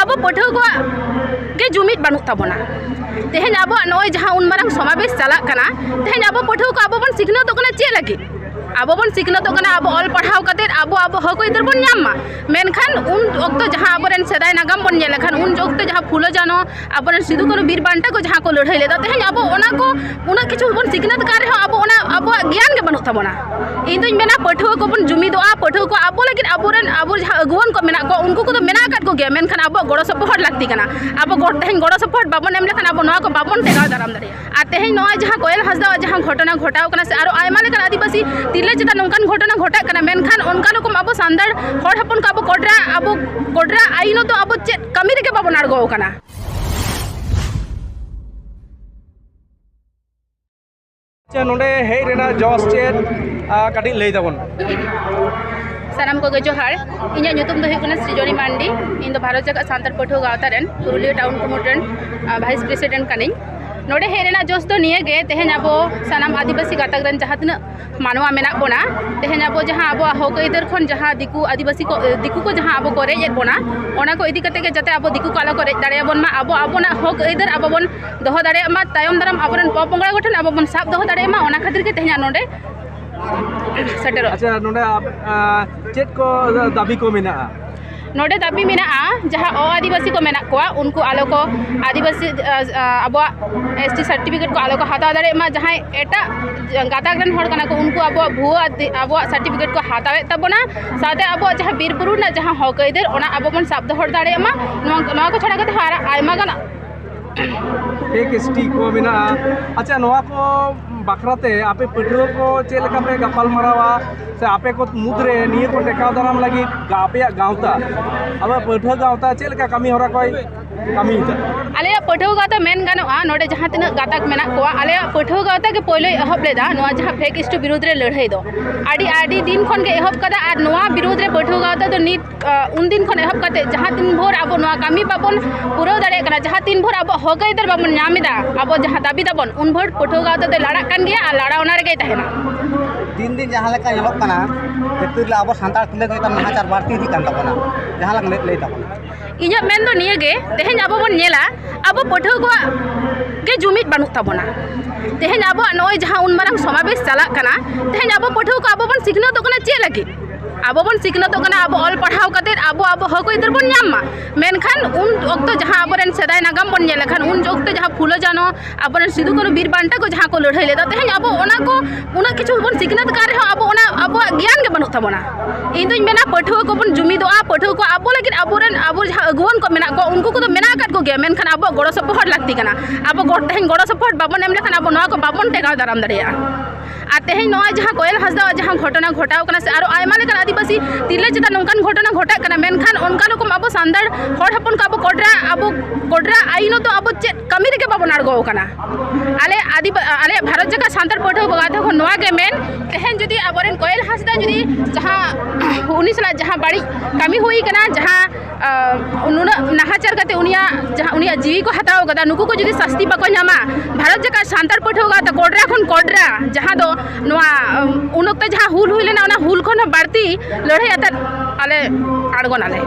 अब पढ़ुआ को गे जुमिद बानुक ताबोना तेहेन अब नय जहाँ उन मारंग समावेश चलाक कना तेहेन अब पढ़ुआ को अब बन सिखनत कना चे लगी अब बन सिखनत कना अब ऑल पढ़ाव कते अब हक इधर बन नामा मेनखान उन वक्त जहाँ अबरेन सदाय नागाम बन नेलेखान उन वक्त जहाँ फुलो जानो अबरेन सिदु कानु बीर बांटा को जहाँ को लड़ाई लेदा तेहेन अब ओना को उना किछु बन सिखनत कार अब ओना अब ज्ञान के बनुक ताबोना इन दुई मेना पढ़ुआ को बन जुमिदोआ पढ़ुआ को अब लगिन अबरेन अब जहाँ अगुवन को मेना को उनको को मेना काट को गया मेनखान अब गड़ो सपोर्ट लागती कना अब तेहेन गड़ो सपोर्ट बाबन एम लेखान अब नोआ को बाबन टेकाव दाराम दारे आ तेहेन नोआ जहाँ कोयल हासदा जहाँ घटना घटाव कना से आरो आयमा लेखान आदिवासी तिरले चिता नोंकान घटना घटा कना मेनखान उनका रकम अब सांदार हर हपन को अब कोड्रा आईनो तो अब चे कमी रेगे बाबन आड़गो कना नोडे हेज रेना जॉस चेत काटी लई दाबन सानाम को जोहार इन्या ᱧᱩᱛᱩᱢ ᱫᱚ ᱦᱩᱭᱩᱜ ᱠᱟᱱᱟ सृजनी मांडी इन भारत जगत सान्ताल पढ़ुआ गावता रेन पुरुलिया टाउन कुमुट भाइस प्रेसिडेंट कनी नोडे हेज रेना जोस दो निये गे तेहेन अब सानाम आदिवासी गातक रेन जहाँ तिना मानवा मेना बोना तेहेन अब जहाँ अब हक इधर खन जहाँ दिकु आदिवासी को जहाँ अब को रेज बोना ओना को इदी कते के जते अब दिकु को आलो को रेज दाड़े बोन मा अब आबोना हक इधर अब बोन दोहो दाड़े मा तायम दाराम अबरन पोपोंगड़ा गोठन अब बोन साब दोहो दाड़े मा ओना खातिर के तेहेन नोडे सेटेरो अच्छा नोडे चेत को दाबी को मेना नोडे दाबी मेना जहाँ आदिवासी को मेना को उनको आलो को आदिवासी अब एसटी सर्टिफिकेट को आलो को हता दाड़े मा जहाँ एटा गाताक रेन हर कना को उनको अब भुआ अब सर्टिफिकेट को हतावे तबना साथे अब जहाँ बीर बुरु ना जहाँ हक इधर ओना अब बन साब दो हर दाड़े मा नोआ को छड़ा कते हारा आयमा गाना एक एसटी को मेना अच्छा नोआ को बाखराते आपे पढ़ुआ को चेलका पे गपाल मरावा से आपे को मुद्रे निये को टेकाव दाराम लगी आपे गावता अब पढ़ुआ गावता चेलका कमी होरा कोई कमी हिता आले पढ़ुआ गावता मेन गानोआ नोडे जहाँ तिना गाताक मेना को आले पढ़ुआ गावता के पहले एहब लेदा नोआ जहाँ फेक स्टू विरोध रे लड़ाई दो आडी दिन खन के एहब कदा आर नोआ विरोध रे पढ़ुआ गावता तो नित उन दिन खन एहब कते जहाँ दिन भोर अब नोआ कमी बाबन पूरा दाड़े कना जहाँ दिन भोर अब हक इधर बाबन नामिदा अब जहाँ दाबी दाबन उन भोर पढ़ुआ गावता तो लड़ा कान गया आ लड़ा ओना रे तहना दिन दिन जहाँ लेका यलोक कना तेतुला अब सांतार तुले को नाहाचार बाड़ती थी कान तबना जहाँ लग ले तबना इन्या मेन दो निये गे तेहेन अब बन नेला अब पढ़ुआ को गे जुमिद बानुक ताबोना तेहेन अब नय जहाँ उन मारंग समावेश चलाक कना तेहेन अब पढ़ुआ को अब बन सिखनत कना चे लगी अब बन सिखनत कना अब ऑल पढ़ाव कते अब हक इधर बन नामा मेनखान उन वक्त जहाँ अबरेन सदाय नागाम बन नेलेखान उन वक्त जहाँ फुलो जानो अबरेन सिदु कानु बीर बांटा को जहाँ को लड़ाई लेदा तेहेन अब ओना को उना किछु बन सिखनत कार अब ओना अब ज्ञान के बनुक ताबोना इन दुई मेना पढ़ुआ को बन जुमिदोआ पढ़ुआ को अब लगिन अबरेन अब जहाँ अगुवन को मेना को उनको को मेना काट को गया मेनखान अब गड़ो सपोर्ट लागती कना अब तेहेन गड़ो सपोर्ट बाबन एम लेखान अब नोआ को बाबन टेकाव दाराम दारेया आ तेहेन नोआ जहाँ कोयल हासदा जहाँ घटना घटाव कना से आरो आयमा लेखान आदिवासी तिरले चिता नोंकान घटना घटा कना मेनखान उनका रकम अब सांदार हर हपन को अब कोड्रा आईनो तो अब चे कमी रेगे बाबन आड़गो कना आले भारत जगत सान्ताल पढ़ुआ गावता को नोआ गे मेन तेहेन जुदी अबरेन कोयल हासदा जुदी जहाँ उनी सला जहाँ बाड़ी कमी हुई कना जहाँ उनुना नाहाचार कते उनिया जहाँ उनिया जीवी को हताव कदा नुकु को जुदी शास्ति बाको नामा भारत जगत सान्ताल पढ़ुआ गावता कोड्रा खन कोड्रा जहाँ दो नोआ उन वक्त जहाँ हुल हुई लेना हुल खन बाड़ती लड़ाई आते आले आड़गोनाले।